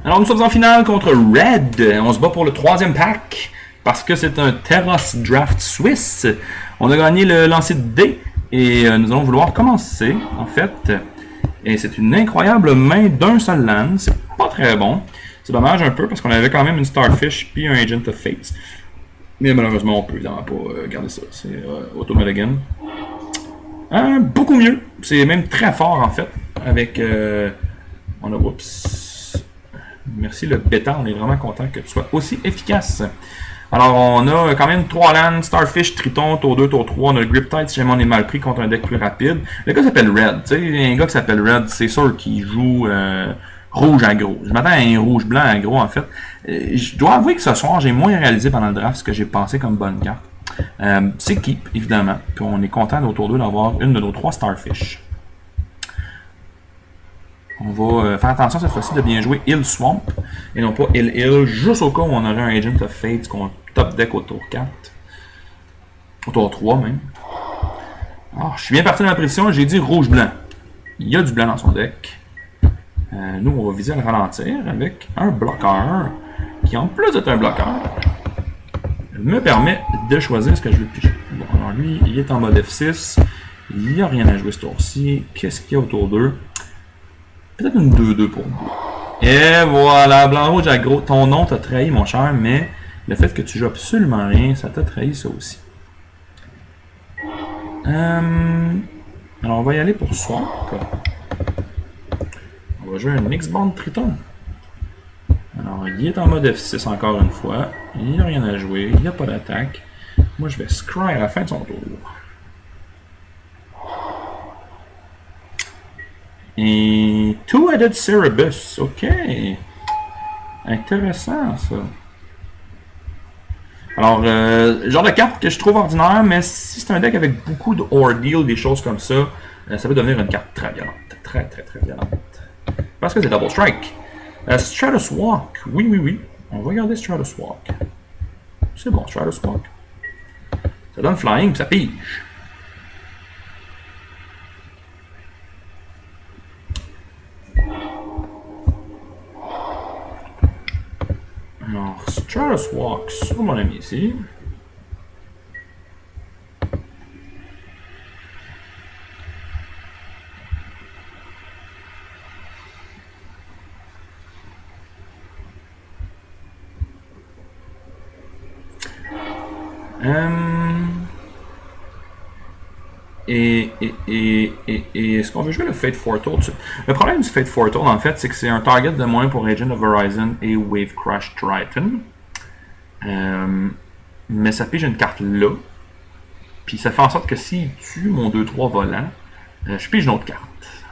Alors nous sommes en finale contre Red. On se bat pour le 3e pack parce que c'est un Terros Draft Suisse. On a gagné le lancer de dés et nous allons vouloir commencer en fait. Et c'est une incroyable main d'un seul land. C'est pas très bon. C'est dommage un peu parce qu'on avait quand même une Starfish puis un Agent of Fates. Mais malheureusement on peut évidemment pas garder ça. C'est Auto Mulligan. Beaucoup mieux. C'est même très fort en fait. Avec on a merci le bêta, on est vraiment content que tu sois aussi efficace. Alors on a quand même 3 lands, Starfish, Triton, tour 2, tour 3, on a le Grip Tide si jamais on est mal pris contre un deck plus rapide. Le gars s'appelle Red, tu sais, un gars qui s'appelle Red, c'est sûr qu'il joue rouge aggro. Je m'attends à un rouge-blanc aggro en fait. Je dois avouer que ce soir j'ai moins réalisé pendant le draft ce que j'ai pensé comme bonne carte. C'est Keep évidemment, puis on est content au tour 2 d'avoir une de nos 3 Starfish. On va faire attention cette fois-ci de bien jouer Hill Swamp et non pas Hill, juste au cas où on aurait un Agent of Fates qu'on top deck au tour 4. Au tour 3 même. Alors, je suis bien parti dans la prédiction, j'ai dit rouge-blanc. Il y a du blanc dans son deck. Nous, on va viser à le ralentir avec un bloqueur qui, en plus d'être un bloqueur, me permet de choisir ce que je veux piger. Bon, alors lui, il est en mode F6. Il n'y a rien à jouer ce tour-ci. Qu'est-ce qu'il y a au tour 2? Peut-être une 2-2 pour nous. Et voilà, blanc-rouge aggro. Ton nom t'a trahi, mon cher, mais le fait que tu joues absolument rien, ça t'a trahi ça aussi. Alors, on va y aller pour Swamp. On va jouer un X-Bond Triton. Alors, il est en mode F6 encore une fois. Il n'y a rien à jouer, il n'y a pas d'attaque. Moi, je vais scry à la fin de son tour. Et Two-Headed Cerebus, ok. Intéressant ça. Alors, genre de carte que je trouve ordinaire, mais si c'est un deck avec beaucoup de ordeal, des choses comme ça, ça peut devenir une carte très violente. Très violente. Parce que c'est Double Strike. Stratus Walk, oui. On va regarder Stratus Walk. C'est bon, Stratus Walk. Ça donne Flying, puis ça pige. Alors, Stratus Walk sur mon ami ici. Est-ce qu'on veut jouer le Fate Portal? Le problème du Fate Portal, en fait, c'est que c'est un target de moins pour Agent of Horizon et Wave Crash Triton. Mais ça pige une carte là. Puis ça fait en sorte que s'il tue mon 2-3 volant, je pige une autre carte.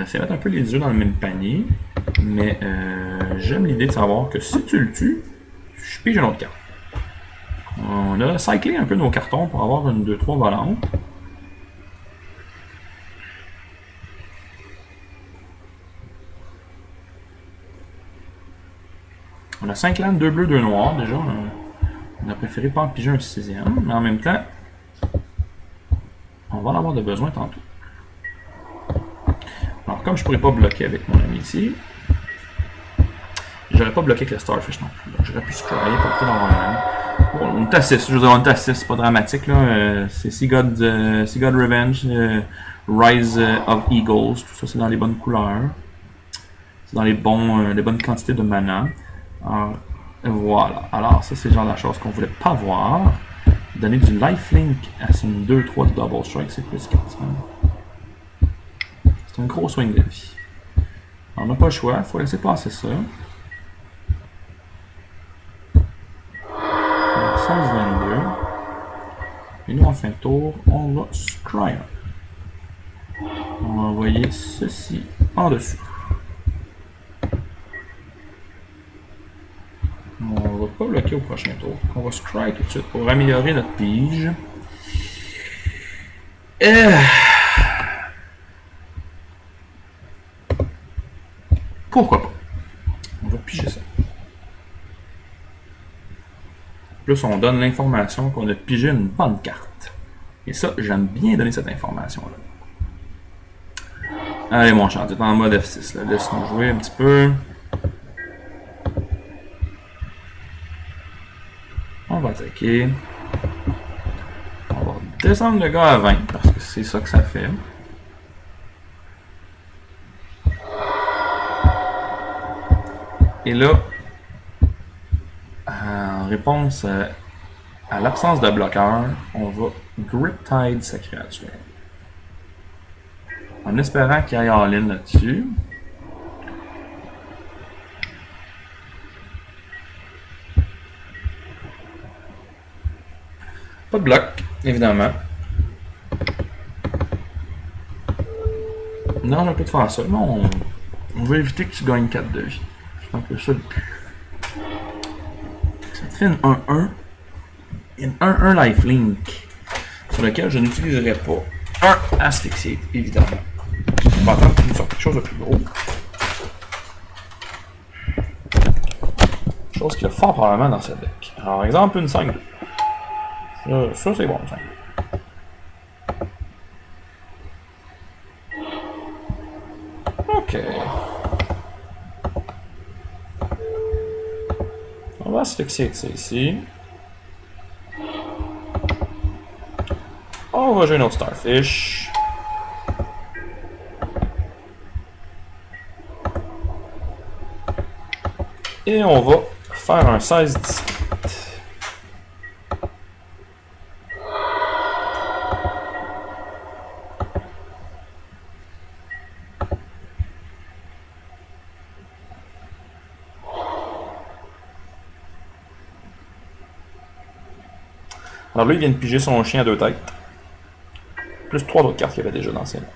C'est mettre un peu les yeux dans le même panier. Mais j'aime l'idée de savoir que si tu le tues, je pige une autre carte. On a cyclé un peu nos cartons pour avoir une 2-3 volante. On a 5 lands, 2 bleus, 2 noirs. Déjà, on a préféré pas en piger un 6e. Mais en même temps, on va en avoir de besoin tantôt. Alors, comme je pourrais pas bloquer avec mon ami ici, j'aurais pas bloqué avec le Starfish non plus. Donc, j'aurais pu scryer pour peut-être avoir un land. Bon, on est à 6, je veux dire, on est à 6, c'est pas dramatique là. C'est Sea God Revenge, Rise of Eagles, tout ça c'est dans les bonnes couleurs. C'est dans les bonnes quantités de mana. Alors, voilà. Alors ça c'est le genre de chose qu'on voulait pas voir. Donner du lifelink à son 2-3 de double strike, c'est plus 400. C'est un gros swing de vie. Alors, on n'a pas le choix, il faut laisser passer ça. 16-22. Et nous, en fin de tour, on va scry. On va envoyer ceci en dessous. On va pas bloquer au prochain tour. On va scry tout de suite pour améliorer notre pige. Pourquoi pas? On va piger ça. Plus on donne l'information qu'on a pigé une bonne carte. Et ça, j'aime bien donner cette information-là. Allez mon chat, tu es en mode F6 là. Laisse-nous jouer un petit peu. attaquer. On va descendre le gars à 20 parce que c'est ça que ça fait. Et là, en réponse à l'absence de bloqueur, on va Grip Tide sa créature. En espérant qu'il aille en ligne là-dessus. Pas de bloc, évidemment. Non, on a pas de faire ça. Non, on veut éviter que tu gagnes 4 de vie. C'est un peu ça le but. Ça te fait une 1-1. Une 1-1 lifelink. Sur lequel je n'utiliserai pas un asphyxiate, évidemment. On va attendre qu'il nous sorte quelque chose de plus gros. Chose qu'il y a fort probablement dans ce deck. Alors, par exemple, une 5-2. Ça c'est bon, ça. Ok. On va se fixer avec ça ici. On va jouer une autre Starfish. Et on va faire un 16-18. Alors là, il vient de piger son chien à 2 têtes. Plus 3 autres cartes qu'il avait déjà dans ses mains.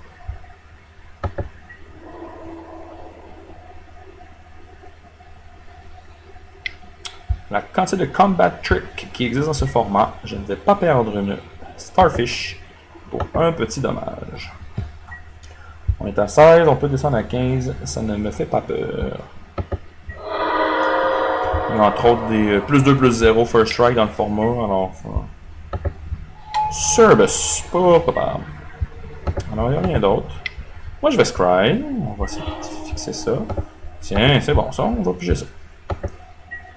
La quantité de combat trick qui existe dans ce format, je ne vais pas perdre une Starfish pour un petit dommage. On est à 16, on peut descendre à 15, ça ne me fait pas peur. Il y a entre autres des plus 2 plus 0 first strike dans le format, alors... Service, pas probable. Alors, il n'y a rien d'autre. Moi, je vais scry. On va essayer de fixer ça. Tiens, c'est bon ça, on va piger ça.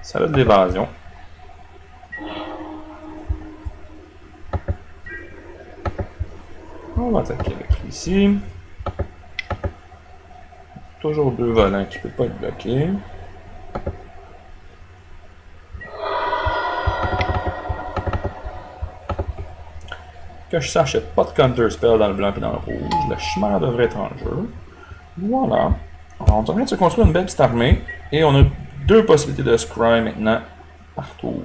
Ça a de l'évasion. On va attaquer avec lui ici. Toujours 2 volants qui ne peuvent pas être bloqués. Que je sache, il n'y a pas de counter spell dans le blanc et dans le rouge. La chimère devrait être en jeu. Voilà. Alors, on est en train de se construire une belle petite armée. Et on a 2 possibilités de scry maintenant par tour.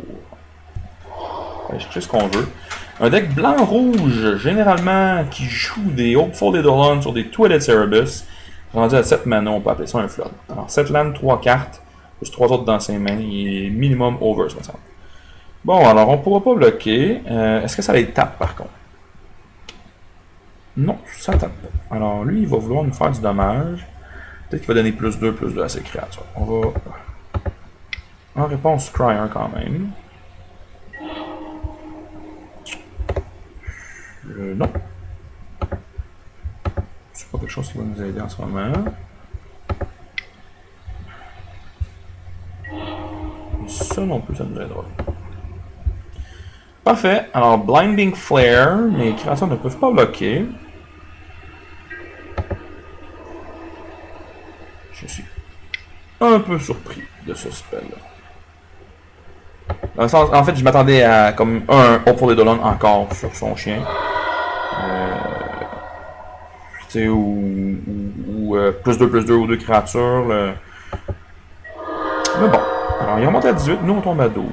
On va chercher ce qu'on veut. Un deck blanc-rouge, généralement, qui joue des Hopeful Eidolon sur des Twisted Cerebus. Rendu à 7 mana, on peut appeler ça un flood. Alors, 7 landes, 3 cartes, plus 3 autres dans ses mains. Il est minimum over 60. Bon, alors, on ne pourra pas bloquer. Est-ce que ça les tape, par contre? Non, ça tape pas. Alors, lui, il va vouloir nous faire du dommage. Peut-être qu'il va donner plus 2 à ses créatures. On va... En réponse, Cry 1 quand même. Non. C'est pas quelque chose qui va nous aider en ce moment. Ça non plus, ça nous aidera. Parfait. Alors, Blinding Flare. Mes créatures ne peuvent pas bloquer. Je suis un peu surpris de ce spell-là. En fait, je m'attendais à comme un Hopeful Eidolon encore sur son chien. Ou plus 2 ou 2 créatures. Mais bon. Alors, il remonte à 18, nous on tombe à 12.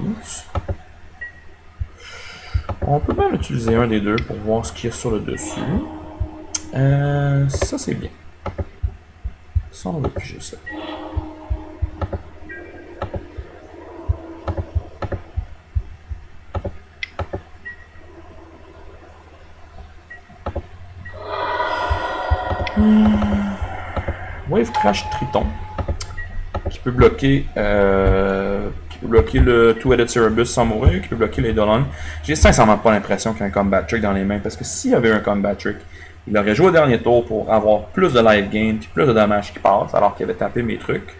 On peut même utiliser un des deux pour voir ce qu'il y a sur le dessus. Ça c'est bien. Ça, on va piger ça. Wave Crash Triton. Qui peut bloquer le Two-Headed Cerebus sans mourir, qui peut bloquer les Eidolon. J'ai sincèrement pas l'impression qu'il y a un combat trick dans les mains, parce que s'il y avait un combat trick, il aurait joué au dernier tour pour avoir plus de life gain puis plus de dommages qui passe, alors qu'il avait tapé mes trucs.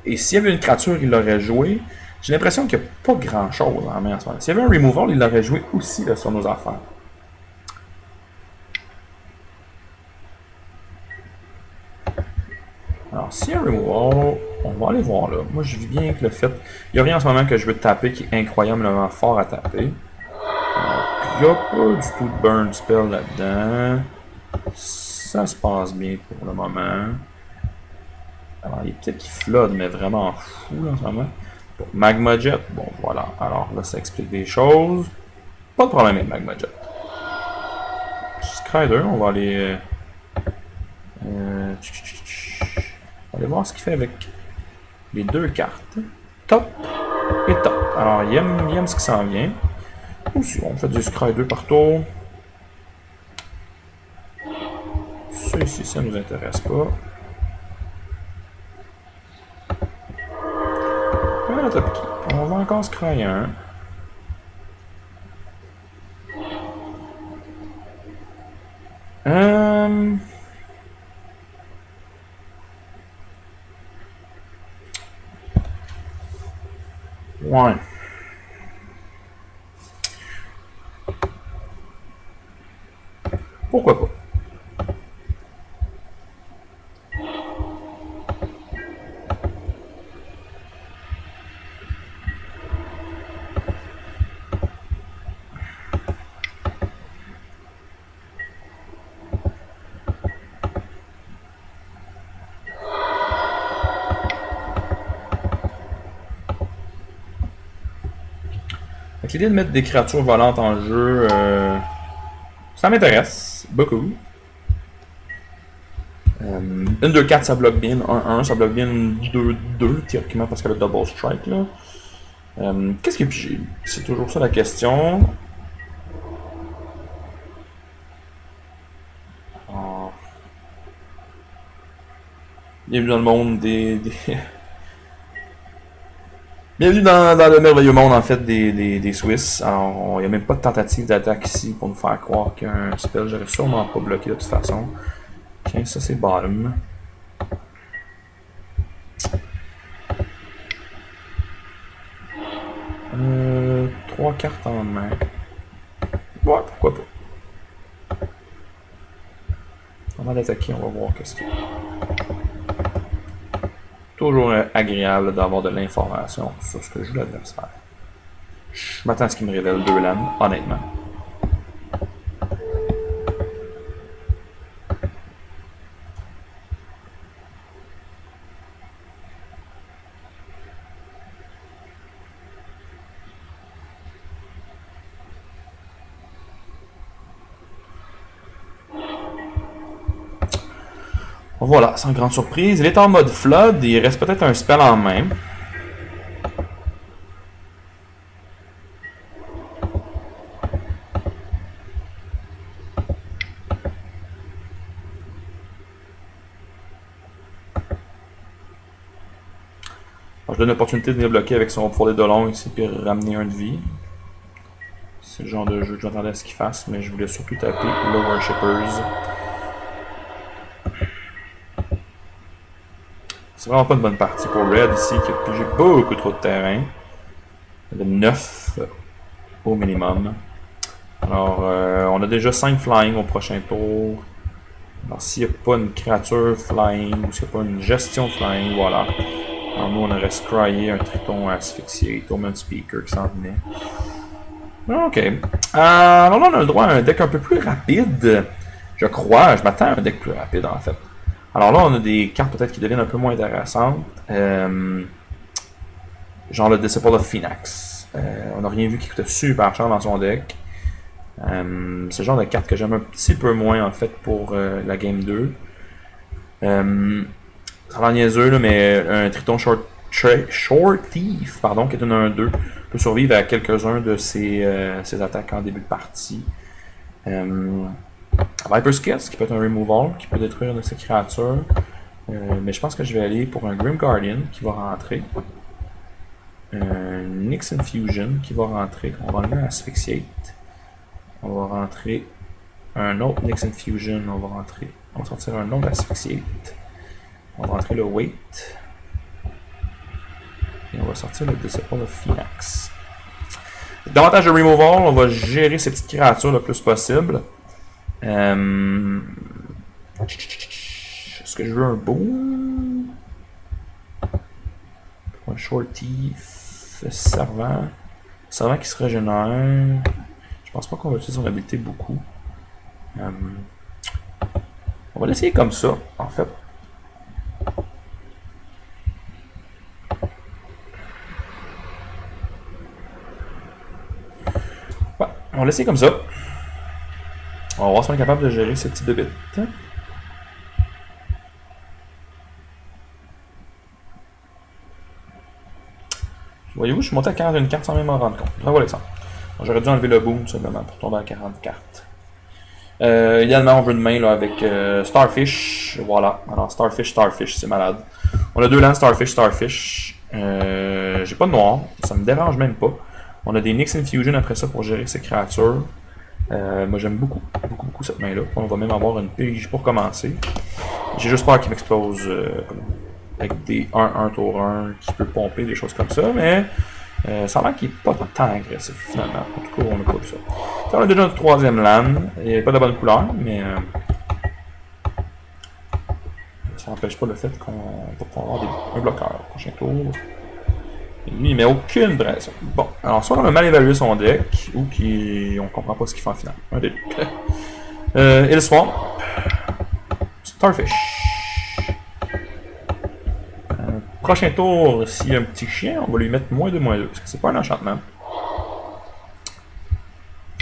Et s'il y avait une créature, il l'aurait joué. J'ai l'impression qu'il n'y a pas grand-chose en main en ce moment. S'il y avait un removal, il l'aurait joué aussi là, sur nos affaires. Alors, s'il y a un removal, on va aller voir là. Moi, je vis bien avec le fait. Il n'y a rien en ce moment que je veux taper qui est incroyablement fort à taper. Il n'y a pas du tout de burn spell là-dedans. Ça se passe bien pour le moment. Alors, il est peut-être qu'il flotte, mais vraiment fou là, en ce moment. Bon, Magma Jet, bon voilà. Alors là, ça explique des choses. Pas de problème avec Magma Jet. Scrider, on va aller. On va aller voir ce qu'il fait avec les deux cartes. Top et top. Alors, il aime ce qui s'en vient. Aussi, on fait du Scrider par tour. Ça ici, ça nous intéresse pas. On va encore scry un. Ouais. Pourquoi pas? L'idée de mettre des créatures volantes en jeu, ça m'intéresse beaucoup. 1-2-4 ça bloque bien, 1-1 ça bloque bien, 2-2 théoriquement parce qu'elle a double strike là. Qu'est-ce qu'il y a pigé? C'est toujours ça la question. Oh. Bienvenue dans le monde des... Bienvenue dans le merveilleux monde en fait des Swiss. Alors, il n'y a même pas de tentative d'attaque ici pour nous faire croire qu'il y a un spell. J'aurais sûrement pas bloqué de toute façon. Ok, ça c'est bottom. Trois cartes en main. Ouais, pourquoi pas. Avant d'attaquer, on va voir qu'est-ce qu'il y a. Toujours agréable d'avoir de l'information sur ce que joue l'adversaire. Je m'attends à ce qu'il me révèle 2 lames, honnêtement. Voilà, sans grande surprise. Il est en mode flood, il reste peut-être un spell en main. Alors, je donne l'opportunité de venir bloquer avec son fourré de long ici, puis ramener un de vie. C'est le genre de jeu que j'attendais à ce qu'il fasse, mais je voulais surtout taper le Worshippers. C'est vraiment pas une bonne partie pour Red ici, qui a pigé beaucoup trop de terrain. Il y avait 9 au minimum. Alors, on a déjà 5 flying au prochain tour. Alors, s'il n'y a pas une créature flying, ou s'il n'y a pas une gestion flying, voilà. Alors, nous, on aurait scryé un triton asphyxié, Torment Speaker qui s'en venait. Ok. Alors là, on a le droit à un deck un peu plus rapide. Je crois, je m'attends à un deck plus rapide en fait. Alors là, on a des cartes peut-être qui deviennent un peu moins intéressantes. Genre le Disciple of Phoenix. On n'a rien vu qui coûtait super cher dans son deck. C'est le genre de carte que j'aime un petit peu moins en fait pour la game 2. Ça a l'air niaiseux, là, mais un Triton Short Thief, pardon, qui est une 1-2, peut survivre à quelques-uns de ses attaques en début de partie. Viper Sketch, qui peut être un removal, qui peut détruire une de ses créatures. Mais je pense que je vais aller pour un Grim Guardian qui va rentrer. Un Nyx Infusion qui va rentrer. On va enlever un Asphyxiate. On va rentrer un autre Nyx Infusion. On va sortir un autre Asphyxiate. On va rentrer le Weight. Et on va sortir le Disciple of Phoenix. Davantage de removal, on va gérer ces petites créatures le plus possible. Est-ce que je veux un boom? Un shorty, servant. Servant qui se régénère. Je pense pas qu'on va utiliser son habilité beaucoup. On va l'essayer comme ça, en fait. Ouais, on va l'essayer comme ça. On va voir si on est capable de gérer ce type de bit. Voyez-vous, je suis monté à 41 cartes sans même m'en rendre compte. Bravo Alexandre. J'aurais dû enlever le boom simplement pour tomber à 40 cartes. Idéalement, on veut une main là, avec Starfish. Voilà. Alors, Starfish, c'est malade. On a deux lands Starfish. J'ai pas de noir. Ça me dérange même pas. On a des Nyx Infusion après ça pour gérer ces créatures. Moi, j'aime beaucoup cette main-là. On va même avoir une pige pour commencer. J'ai juste peur qu'il m'explose avec des 1-1 tour 1 qui peut pomper, des choses comme ça. Mais ça a l'air qu'il n'est pas tant agressif finalement. En tout cas, on n'a pas vu ça. On a déjà notre troisième land. Il n'y a pas de bonne couleur, mais ça n'empêche pas le fait qu'on va pouvoir avoir un bloqueur au prochain tour. Et lui, il met aucune pression. Bon, alors soit on a mal évalué son deck, ou qu'on comprend pas ce qu'il fait en finale. Un des deux. Il Swamp. Starfish. Prochain tour, s'il y a un petit chien, on va lui mettre -2, -2, parce que c'est pas un enchantement.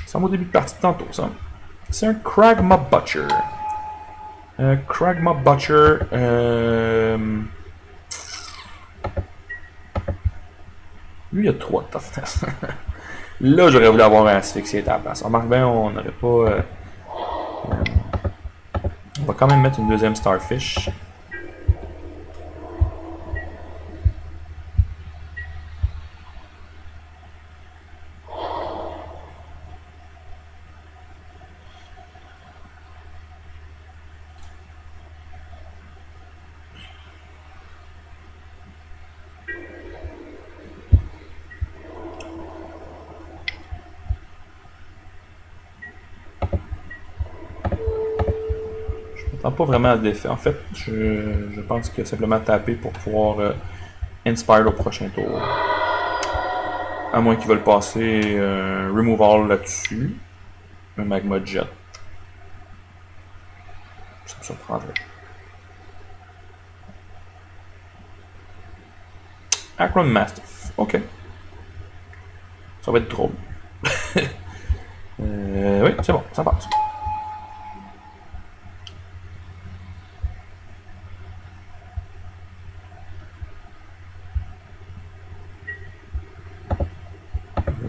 C'est au début de partie de tantôt, ça. C'est un Kragma Butcher. Kragma Butcher. Lui, il a 3 de toughness. Là, j'aurais voulu avoir un asphyxié à la place. Remarque bien, on n'aurait pas. On va quand même mettre une deuxième Starfish. Pas vraiment à défait. En fait, je pense qu'il a simplement tapé pour pouvoir inspire au prochain tour. À moins qu'ils veulent passer removal là-dessus. Un magma jet. Ça me surprendrait. Akron Mastiff. Ok. Ça va être drôle. Oui, c'est bon, ça passe.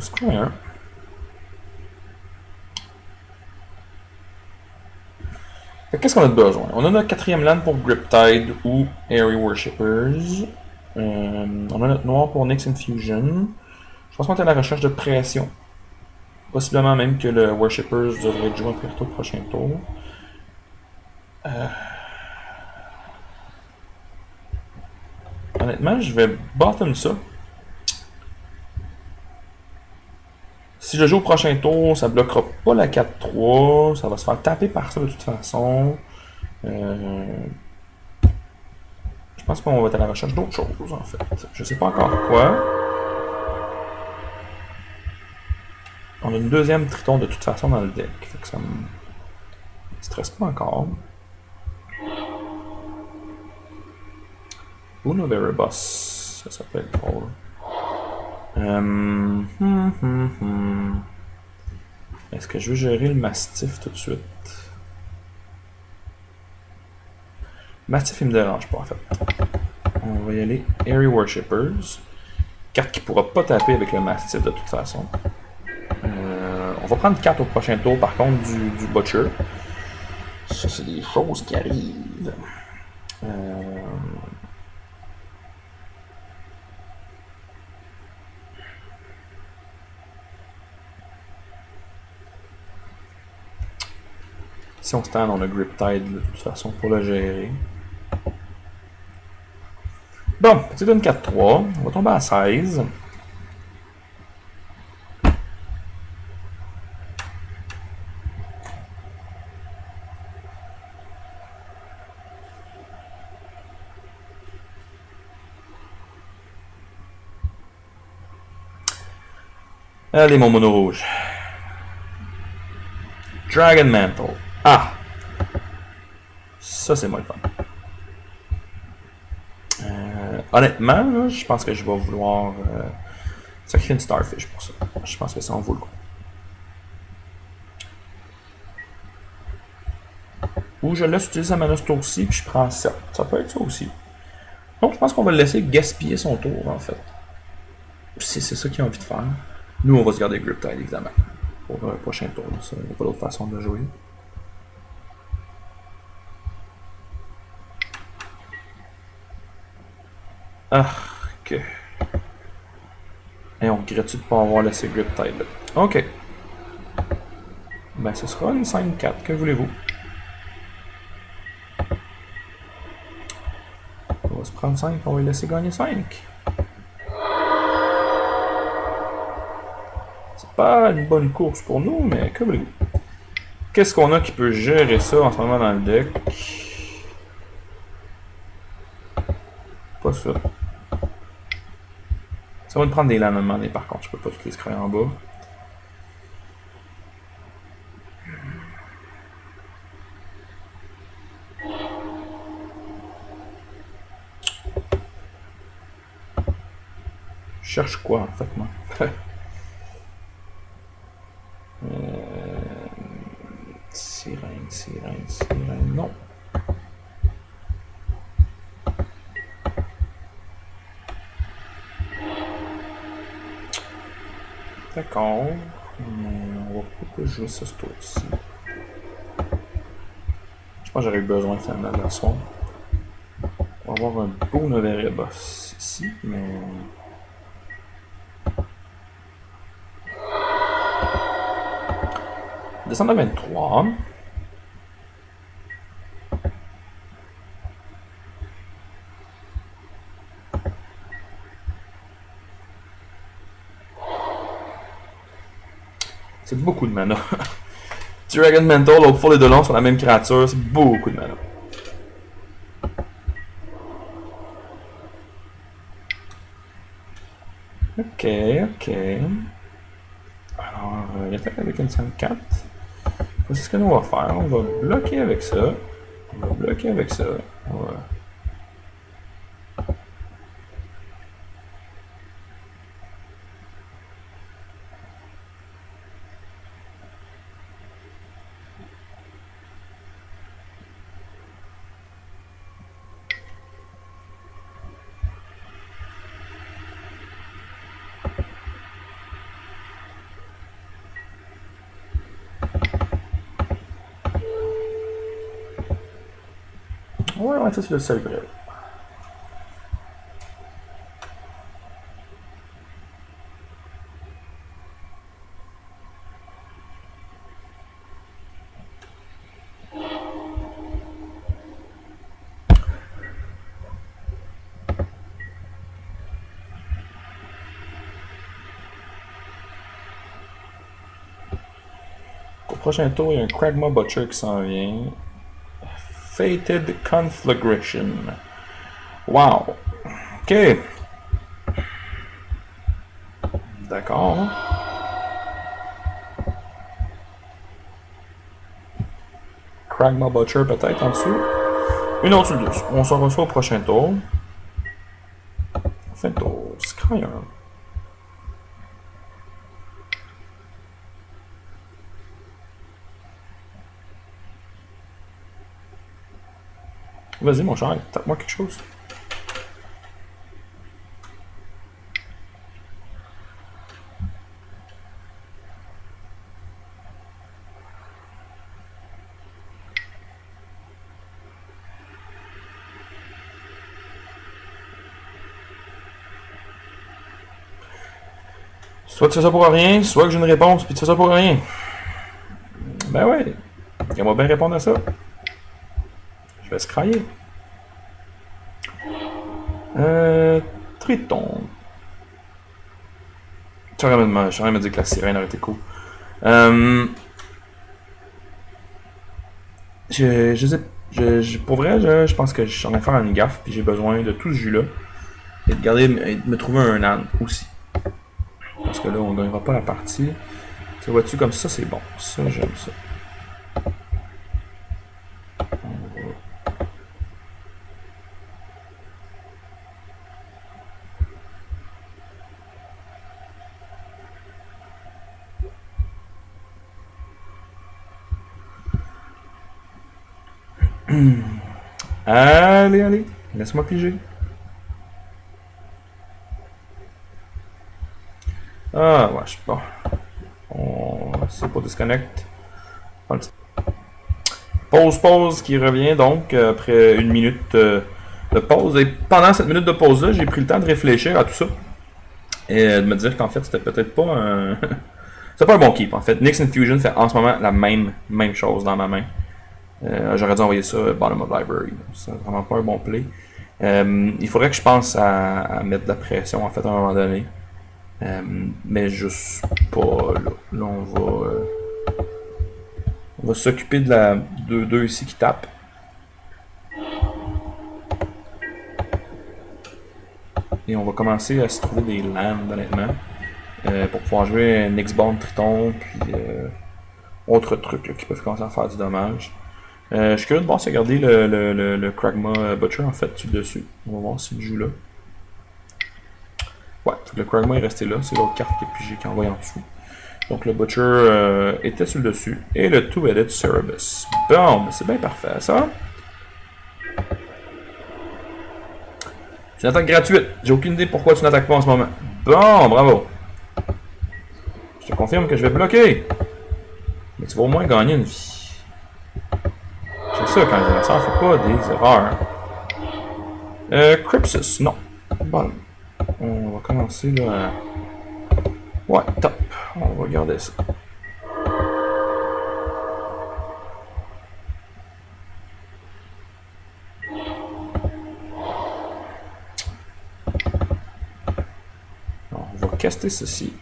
Square. Qu'est-ce qu'on a de besoin? On a notre quatrième land pour Griptide ou Airy Worshippers. On a notre noir pour Nyx Infusion. Je pense qu'on est à la recherche de pression. Possiblement même que le Worshippers devrait jouer un peu au prochain tour. Honnêtement, je vais bottom ça. Si je joue au prochain tour, ça bloquera pas la 4-3. Ça va se faire taper par ça de toute façon. Je pense qu'on va être à la recherche d'autres choses en fait. Je sais pas encore quoi. On a une deuxième Triton de toute façon dans le deck. Fait que ça me stresse pas encore. Uno Veribus. Ça peut être drôle. Est-ce que je veux gérer le Mastiff tout de suite? Mastiff, il me dérange pas en fait. On va y aller. Airy Worshippers. Carte qui pourra pas taper avec le Mastiff de toute façon. On va prendre 4 au prochain tour par contre du Butcher. Ça, c'est des choses qui arrivent. Si on stand, on a Griptide de toute façon pour le gérer. Bon, petit donne 4-3. On va tomber à 16. Allez, mon mono rouge. Dragon Mantle. Ah! Ça, c'est moi le fun. Honnêtement, là, je pense que je vais vouloir sacrifier une Starfish pour ça. Je pense que ça en vaut le coup. Ou je laisse utiliser sa mana ce tour-ci, puis je prends 7. Ça peut être ça aussi. Donc, je pense qu'on va le laisser gaspiller son tour, en fait. C'est ça qu'il a envie de faire. Nous, on va se garder Grip Tide, évidemment. Pour le prochain tour. Il n'y a pas d'autre façon de jouer. Ah, que. Et on regrette-tu de ne pas avoir laissé Grip Tide là? Ok. Ben, ce sera une 5-4. Que voulez-vous? On va se prendre 5, on va lui laisser gagner 5. C'est pas une bonne course pour nous, mais que voulez-vous? Qu'est-ce qu'on a qui peut gérer ça en ce moment dans le deck? Pas ça. Ça va me prendre des lands à un moment donné, par contre. Je peux pas toutes les scraper en bas. Je cherche quoi, en fait, moi? Sirène, non. D'accord. Mais on va pas jouer ça ce tour-ci. Je pense que j'aurais eu besoin finalement de la soin. On va avoir un beau Noveria Boss ici, mais. Descendre à 23. C'est beaucoup de mana. Dragon Mantle, Hopeful et Delon sont la même créature, c'est beaucoup de mana. Ok. Alors, il attaque avec une 5-4. C'est ce que nous on va faire. On va bloquer avec ça. On va bloquer avec ça. On va... Ouais, ça c'est le seul vrai. Au prochain tour, il y a un Kragma Butcher qui s'en vient. Fated Conflagration. Wow. Ok. D'accord. Kragma Butcher peut-être en dessous. Une autre sur 2. On s'en reçoit au prochain tour. Fin de tour. Scryer. Vas-y mon cher, tape-moi quelque chose. Soit tu fais ça pour rien, soit que j'ai une réponse, puis tu fais ça pour rien. Ben ouais, elle va bien répondre à ça. Je vais scrailler. Triton. J'aurais me dire que la sirène aurait été cool. Pour vrai, je pense que j'en ai faire une gaffe, puis j'ai besoin de tout ce jus-là. Et de garder, et de me trouver un âne aussi. Parce que là, on ne gagnera pas la partie. Ça vois-tu comme ça, c'est bon. Ça, j'aime ça. Allez, allez, laisse-moi piger. Ah, ouais, je sais pas. C'est pour disconnect. Pause qui revient donc après une minute de pause. Et pendant cette minute de pause-là, j'ai pris le temps de réfléchir à tout ça. Et de me dire qu'en fait, c'était peut-être pas un. C'est pas un bon keep en fait. Nyx Infusion fait en ce moment la même chose dans ma main. J'aurais dû envoyer ça bottom of library. C'est vraiment pas un bon play. Il faudrait que je pense à mettre de la pression en fait à un moment donné. Mais juste pas là. Là on va s'occuper de la 2-2 ici qui tape. Et on va commencer à se trouver des lands honnêtement. Pour pouvoir jouer un Nyxborn Triton puis autres trucs là, qui peuvent commencer à faire du dommage. Je suis curieux de voir si regarder le Kragma Butcher en fait dessus. On va voir s'il joue là. Ouais, le Kragma est resté là, c'est l'autre carte qui est envoyée en dessous. Donc le Butcher était sur le dessus. Et le Two-Headed Cerberus. Bon, ben c'est bien parfait ça. C'est une attaque gratuite. J'ai aucune idée pourquoi tu n'attaques pas en ce moment. Bon, bravo. Je te confirme que je vais bloquer. Mais tu vas au moins gagner une vie. C'est ça quand les adversaires ne font pas des erreurs. Crypsis, non. Bon. On va commencer là. Ouais, top. On va regarder ça. On va caster ceci.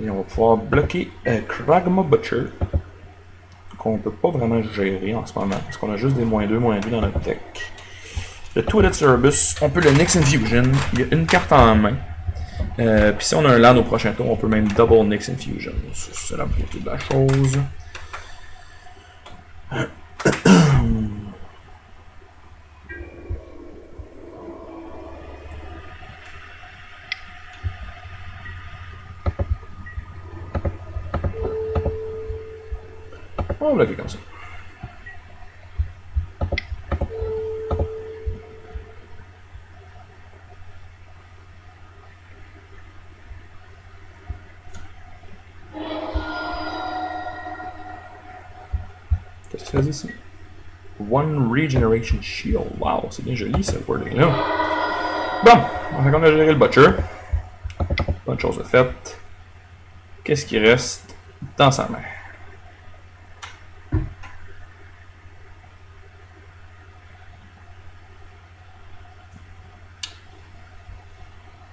Et on va pouvoir bloquer Kragma Butcher. Qu'on peut pas vraiment gérer en ce moment. Parce qu'on a juste des -2 dans notre deck. Le Two-Headed Cerberus, on peut le Nyx Infusion. Il y a une carte en main. Puis si on a un land au prochain tour, on peut même double Nyx Infusion. C'est la beauté de la chose. On va bloquer comme ça. Qu'est-ce qu'il fait ici? One Regeneration Shield. Wow, c'est bien joli ce wording-là. Bon, on a géré le Butcher. Bonne chose de faite. Qu'est-ce qui reste dans sa main?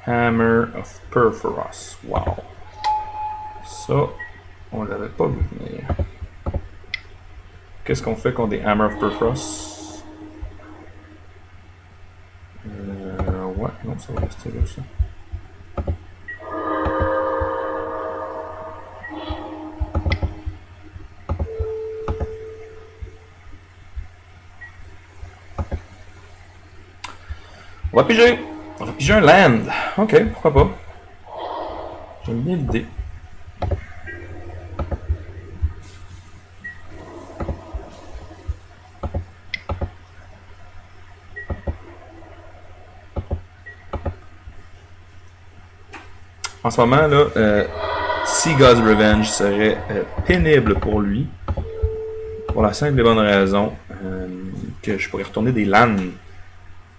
Hammer of Perforos. Wow. Ça, on l'avait pas vu venir. Qu'est-ce qu'on fait contre des Hammer of Perforos? Ouais, non, ça va rester là, ça. On va piger! On va piger un land. Ok, pourquoi pas. J'aime bien l'idée. En ce moment, là, Seagod's Revenge serait pénible pour lui. Pour la simple et bonne raison que je pourrais retourner des lands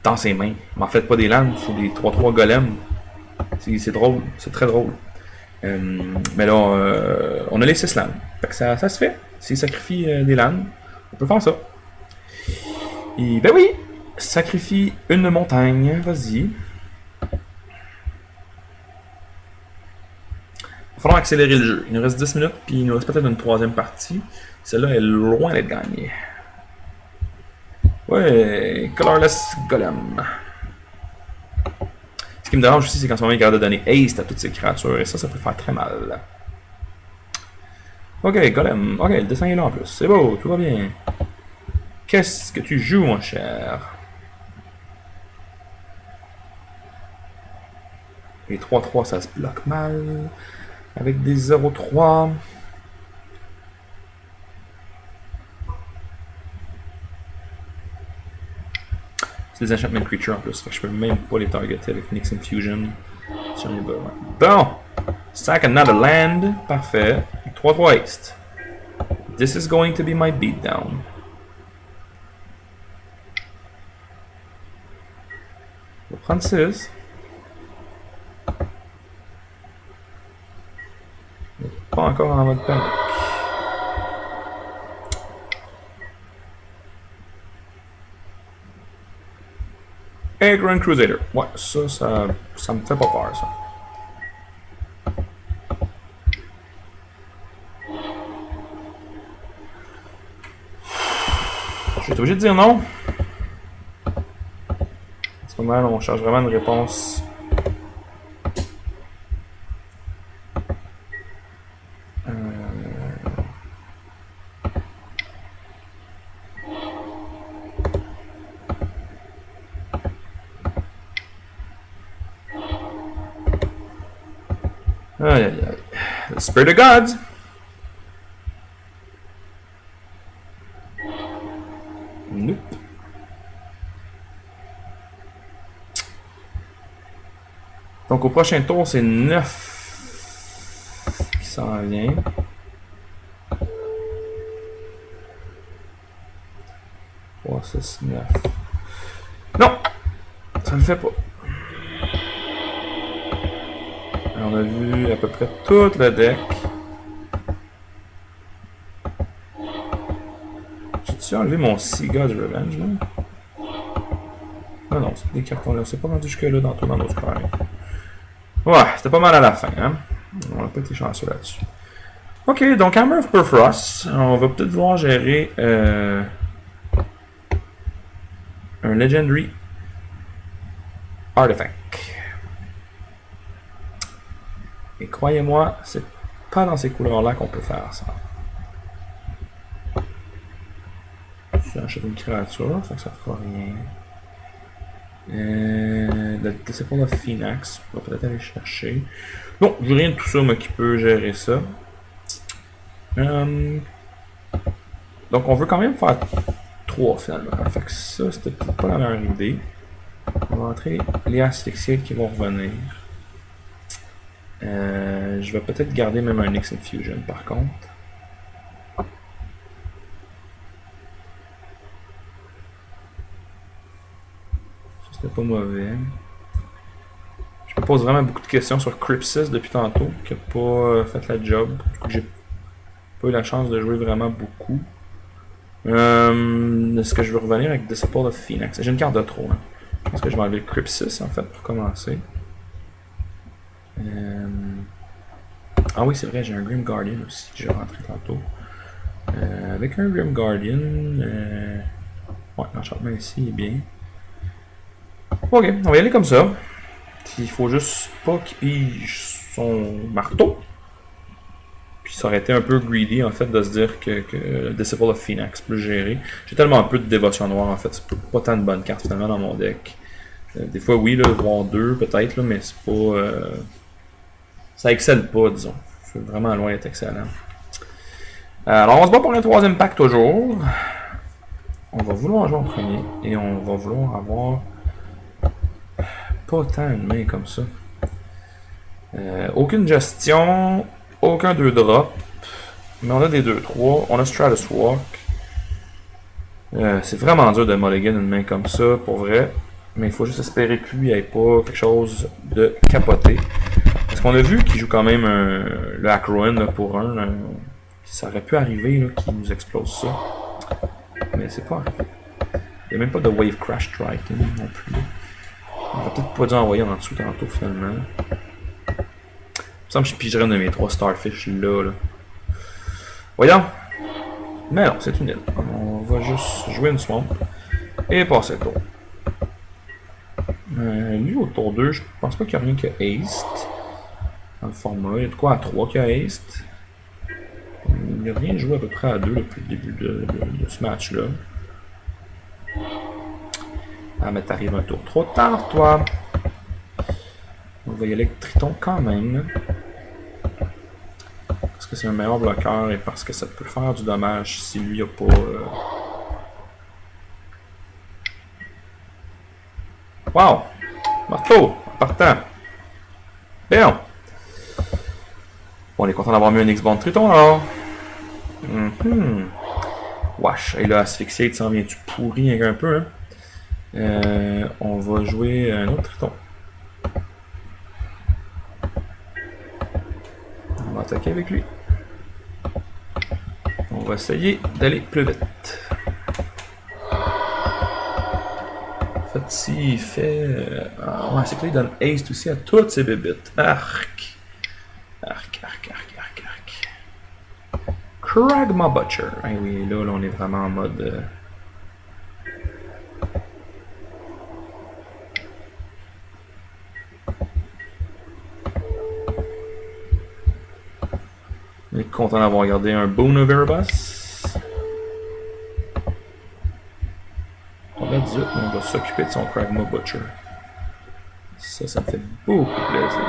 dans ses mains. Mais en fait, pas des lands, c'est des 3-3 golems. C'est drôle, c'est très drôle. Mais là, on a les 6 lands. Fait que ça se fait. S'il sacrifie des lands, on peut faire ça. Et ben oui! Sacrifie une montagne, vas-y. Il va falloir accélérer le jeu. Il nous reste 10 minutes, puis il nous reste peut-être une troisième partie. Celle-là est loin d'être gagnée. Ouais, Colorless Golem. Ce qui me dérange aussi, c'est qu'en ce moment, il est capable de donner haste à toutes ces créatures, et ça peut faire très mal. Ok, Golem. Ok, le dessin est là en plus. C'est beau, tout va bien. Qu'est-ce que tu joues, mon cher? Les 3-3, ça se bloque mal. Avec des 0-3. C'est des enchantment creatures en plus. Fait que je peux même pas les targeter avec Nyx Infusion. Si on est besoin. Bon! Sack another land. Parfait. 3-3 haste. This is going to be my beatdown. On va prendre 6. Pas encore en mode panique. Et Grand Crusader. Ouais, ça me fait pas peur, ça. Je suis obligé de dire non. À ce moment-là, on cherche vraiment une réponse. Aïe aïe aïe. The Spirit of Gods. Nope. Donc au prochain tour, c'est 9 qui s'en vient. Oh, 6, 9. Non! Ça ne le fait pas. On a vu à peu près tout le deck. J'ai-tu enlevé mon Sea God's Revenge là? Non, non, c'est des cartons là. C'est pas rendu jusque-là dans nos squares. Ouais, c'était pas mal à la fin, hein? On n'a pas été chanceux là-dessus. Ok, donc Hammer of Perforos. On va peut-être vouloir gérer un Legendary Artifact. Et croyez-moi, c'est pas dans ces couleurs-là qu'on peut faire ça. J'achète une créature, ça ne fera rien. Le Disciple of Phoenix, on va peut-être aller chercher. Bon, je rien de tout ça, mais qui peut gérer ça. Donc on veut quand même faire 3 finalement. Fait que ça, c'était peut-être pas la meilleure idée. On va entrer les asphyxiates qui vont revenir. Je vais peut-être garder même un Nyx Infusion par contre. Ça c'était pas mauvais. Je me pose vraiment beaucoup de questions sur Crypsis depuis tantôt, qui n'a pas fait la job. Du coup, j'ai pas eu la chance de jouer vraiment beaucoup. Est-ce que je veux revenir avec Disciple of Phoenix? J'ai une carte de trop. Hein. Je pense que je vais enlever Crypsis en fait pour commencer. Ah oui, c'est vrai, j'ai un Grim Guardian aussi que j'ai rentré tantôt. Avec un Grim Guardian, ouais, l'enchantement ici est bien. Ok, on va y aller comme ça. Il faut juste pas qu'il pige son marteau. Puis ça aurait été un peu greedy en fait de se dire que le Disciple of Phoenix peut gérer. J'ai tellement peu de dévotion noire en fait, c'est pas tant de bonnes cartes finalement dans mon deck. Des fois oui, là, voire 2 peut-être, là, mais c'est pas. Ça excelle pas, disons. C'est vraiment loin d'être excellent. Alors on se bat pour un 3e pack toujours. On va vouloir jouer en premier et on va vouloir avoir pas tant de mains comme ça. Aucune gestion, aucun 2-drop, mais on a des 2-3, on a Stratus Walk. C'est vraiment dur de mulligan une main comme ça, pour vrai. Mais il faut juste espérer qu'il n'y ait pas quelque chose de capoté. Parce qu'on a vu qu'il joue quand même le Hack Ruin pour un. Ça aurait pu arriver qu'il nous explose ça. Mais c'est pas arrivé. Il n'y a même pas de Wave Crash Strike non plus. On va peut-être pas dû envoyer en dessous tantôt finalement. Il me semble que je pigerais de mes 3 Starfish là. Voyons! Mais non, c'est une île. On va juste jouer une swamp et passer le tour. Lui, au tour 2, je pense pas qu'il y a rien que Haste. Dans le format, il y a de quoi à 3 qu'il y a Haste. Il n'y a rien joué à peu près à 2 depuis le début de ce match-là. Ah, mais t'arrives un tour trop tard, toi. On va y aller avec Triton quand même. Parce que c'est un meilleur bloqueur et parce que ça peut faire du dommage si lui a pas... Wow! Marteau! Partant! Bien! Bon, on est content d'avoir mis un X-Bond Triton alors. Wesh! Et là, Asphyxiate s'en vient-tu pourri un peu, hein? On va jouer un autre Triton. On va attaquer avec lui. On va essayer d'aller plus vite. En fait, s'il fait... ouais, c'est que là, il donne haste aussi à toutes ses bébites. Arc! Arc, arc, arc, arc, arc. Kragma Butcher. Ah oui, là, on est vraiment en mode... On est content d'avoir gardé un Boon of Erebus. On va 18, mais on va s'occuper de son Kragma Butcher. Ça me fait beaucoup plaisir.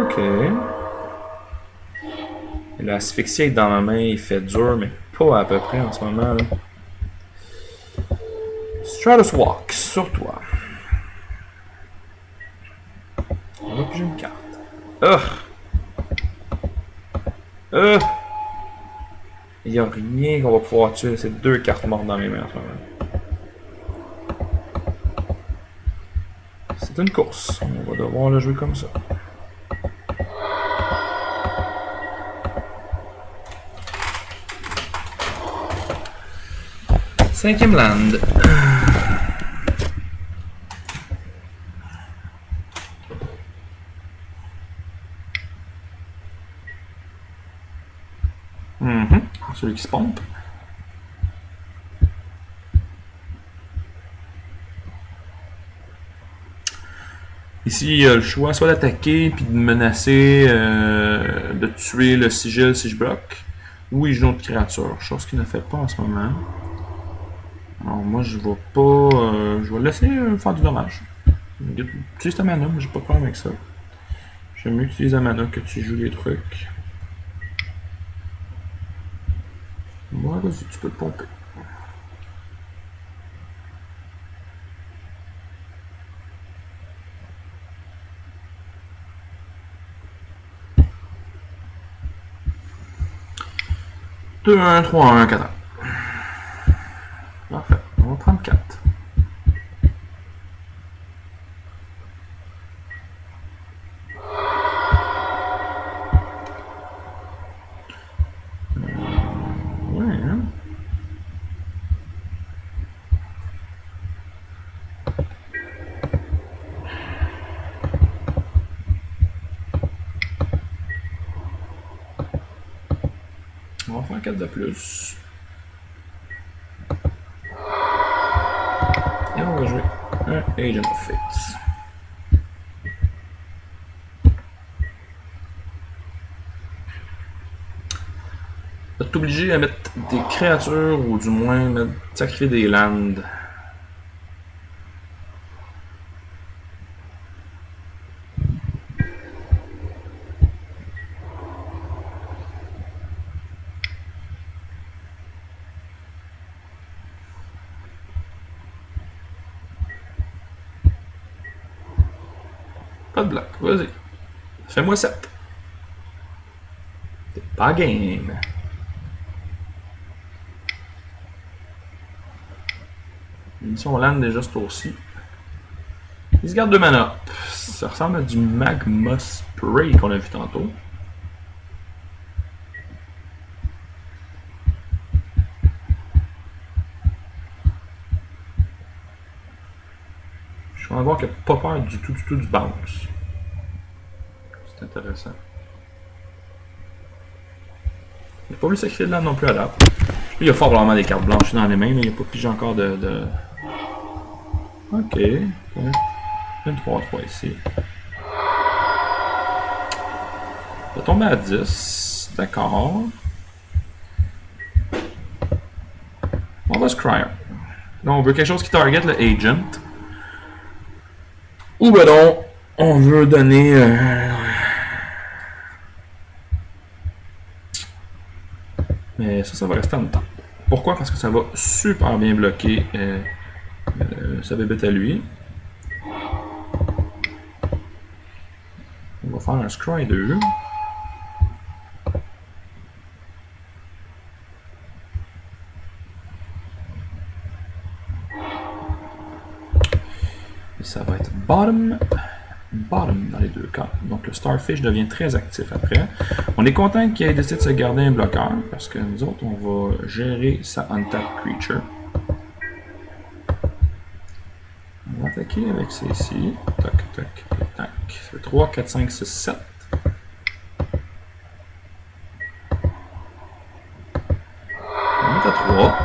Ok. Et l'asphyxie dans ma main, il fait dur, mais pas à peu près en ce moment. Là. Stratus Walk, sur toi. On va piger une carte. Il n'y a rien qu'on va pouvoir tuer. C'est 2 cartes mortes dans mes mains en ce moment. C'est une course. On va devoir le jouer comme ça. Cinquième land. Celui qui se pompe. Ici, il y a le choix soit d'attaquer puis de menacer, de tuer le sigil si je bloque, ou il joue une autre créature, chose qu'il ne fait pas en ce moment. Alors moi, je vais pas... je vais laisser faire du dommage. Utilise ta mana, mais j'ai pas de problème avec ça. J'aime mieux utiliser la mana que tu joues les trucs. Ouais, vas-y, tu peux le pomper. Deux, 1, 3, 1, 4. Parfait, on va prendre 4. On va faire 4 de plus. Et on va jouer un Agent of Fates. Tu vas t'obliger à mettre des créatures ou du moins sacrifier des lands. Pas de bloc, vas-y. Fais-moi 7. T'es pas game. L'émission land déjà ce tour-ci. Il se garde 2 mana. Ça ressemble à du Magma Spray qu'on a vu tantôt. Je vais voir qu'il n'a pas peur du tout du bounce. C'est intéressant. Il n'a pas voulu sacrifier de l'âme non plus à l'âme. Lui, il a fort probablement des cartes blanches dans les mains, mais il n'a pas pigé encore de... Ok. Une 3-3 ici. Il va tomber à 10. D'accord. On va scryer. Là, on veut quelque chose qui target le agent. Ou ben non, on veut donner... Mais ça va rester en temps. Pourquoi? Parce que ça va super bien bloquer sa bébête à lui. On va faire un scry 2. Et ça va être bottom dans les deux cas. Donc le Starfish devient très actif après. On est content qu'il ait décidé de se garder un bloqueur parce que nous autres, on va gérer sa untapped creature. On va attaquer avec celle-ci. Tac, tac, tac. Ça fait 3, 4, 5, 6, 7. On va mettre à 3.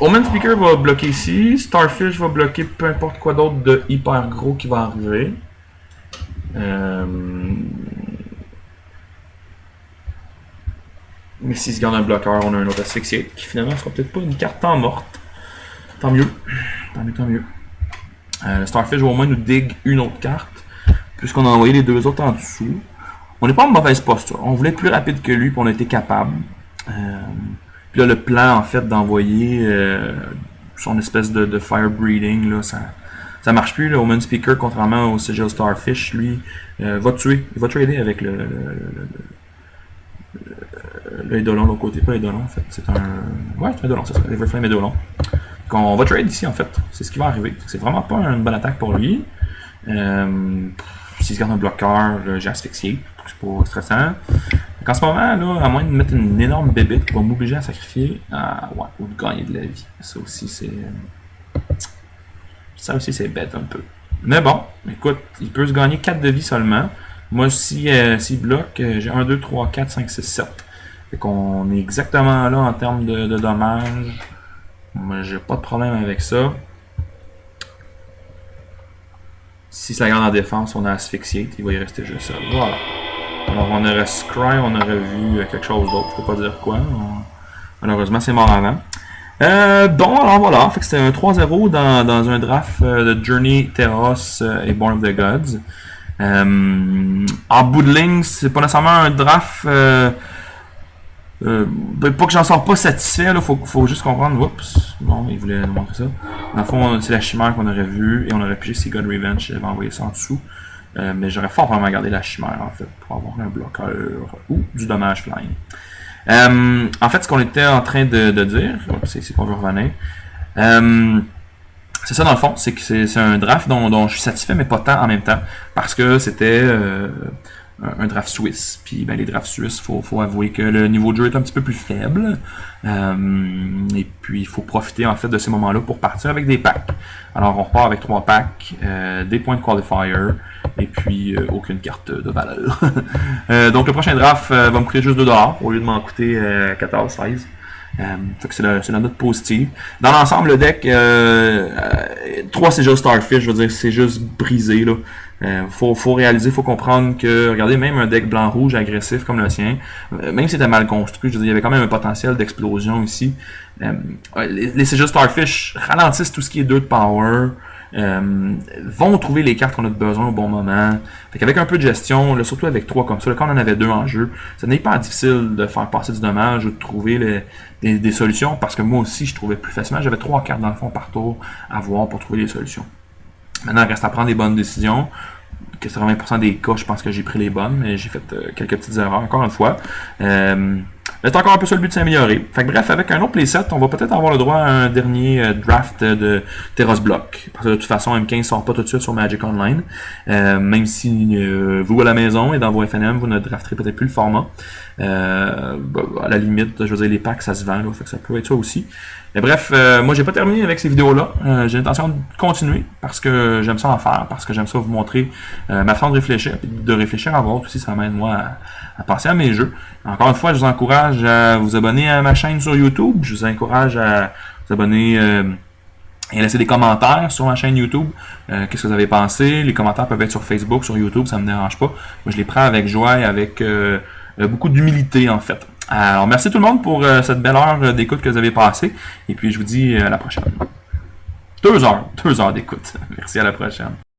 Omen Speaker va bloquer ici. Starfish va bloquer peu importe quoi d'autre de hyper gros qui va arriver. Mais s'il se garde un bloqueur, on a un autre asphyxié qui finalement sera peut-être pas une carte temps morte. Tant mieux. Tant mieux. Le Starfish va au moins nous dig une autre carte. Puisqu'on a envoyé les deux autres en dessous. On n'est pas en mauvaise posture. On voulait être plus rapide que lui, puis on a été capable. Puis là, le plan, en fait, d'envoyer son espèce de fire breathing, là, ça marche plus. Le Omen Speaker, contrairement au Sigil Starfish, lui, va tuer. Il va trader avec le Eidolon de l'autre côté. Pas Eidolon, en fait. C'est un... Ouais, c'est un Eidolon, c'est ça. Everflame Eidolon. Donc, on va trade ici, en fait. C'est ce qui va arriver. C'est vraiment pas une bonne attaque pour lui. S'il se garde un bloqueur, j'ai asphyxié. C'est pas stressant. Donc en ce moment, là, à moins de mettre une énorme bébête qui va m'obliger à sacrifier, ouais, ou de gagner de la vie. Ça aussi, c'est bête un peu. Mais bon, écoute, il peut se gagner 4 de vie seulement. Moi, s'il bloque, j'ai 1, 2, 3, 4, 5, 6, 7. Fait qu'on est exactement là en termes de dommages. Moi, j'ai pas de problème avec ça. Si ça garde en défense, on a asphyxié, il va y rester juste ça. Voilà. Alors on aurait scry, on aurait vu quelque chose d'autre, je peux pas dire quoi. Malheureusement, c'est mort avant. Bon, alors voilà, fait que c'était un 3-0 dans un draft de Journey, Teros et Born of the Gods. En bout de ligne, c'est pas nécessairement un draft... pas que j'en sors pas satisfait, là, faut juste comprendre. Oups, bon, il voulait nous montrer ça. Dans le fond, c'est la chimère qu'on aurait vue et on aurait pigé si God Revenge, j'avais envoyé ça en dessous. Mais j'aurais fort vraiment gardé la chimère en fait pour avoir un bloqueur ou du dommage flying. En fait, ce qu'on était en train de dire, c'est qu'on veut revenir. C'est ça dans le fond, c'est que c'est un draft dont je suis satisfait, mais pas tant en même temps. Parce que c'était un draft suisse. Puis ben, les drafts suisses, faut avouer que le niveau de jeu est un petit peu plus faible. Et puis il faut profiter en fait de ces moments-là pour partir avec des packs. Alors on repart avec 3 packs, des points de qualifier et puis aucune carte de valeur. Donc le prochain draft va me coûter juste 2$ au lieu de m'en coûter 14-16. Fait que c'est la note positive. Dans l'ensemble, le deck 3 Sigil Starfish, je veux dire, c'est juste brisé là. Faut réaliser, faut comprendre que, regardez, même un deck blanc-rouge agressif comme le sien, même si c'était mal construit, je veux dire, il y avait quand même un potentiel d'explosion ici. Les Sigil Starfish ralentissent tout ce qui est 2 de power, vont trouver les cartes qu'on a besoin au bon moment. Fait qu'avec un peu de gestion, là, surtout avec 3 comme ça, là, quand on en avait 2 en jeu, ça n'est pas difficile de faire passer du dommage ou de trouver des solutions, parce que moi aussi, je trouvais plus facilement. J'avais 3 cartes dans le fond par tour à voir pour trouver les solutions. Maintenant, il reste à prendre des bonnes décisions. 80% des cas, je pense que j'ai pris les bonnes, mais j'ai fait quelques petites erreurs, encore une fois. C'est encore un peu ça le but de s'améliorer. Fait que bref, avec un autre playset, on va peut-être avoir le droit à un dernier draft de Terrace Block. Parce que de toute façon, M15 sort pas tout de suite sur Magic Online. Même si vous à la maison et dans vos FNM, vous ne drafterez peut-être plus le format. À la limite, je veux dire, les packs, ça se vend, là, fait que ça peut être ça aussi. Mais bref, moi j'ai pas terminé avec ces vidéos-là. J'ai l'intention de continuer parce que j'aime ça en faire, parce que j'aime ça vous montrer ma façon de réfléchir, et de réfléchir à voir aussi, ça m'aide moi à penser à mes jeux. Encore une fois, je vous encourage à vous abonner à ma chaîne sur YouTube. Je vous encourage à vous abonner et laisser des commentaires sur ma chaîne YouTube. Qu'est-ce que vous avez pensé? Les commentaires peuvent être sur Facebook, sur YouTube, ça me dérange pas. Moi je les prends avec joie et avec beaucoup d'humilité en fait. Alors merci tout le monde pour cette belle heure d'écoute que vous avez passée. Et puis je vous dis à la prochaine. 2 heures d'écoute. Merci, à la prochaine.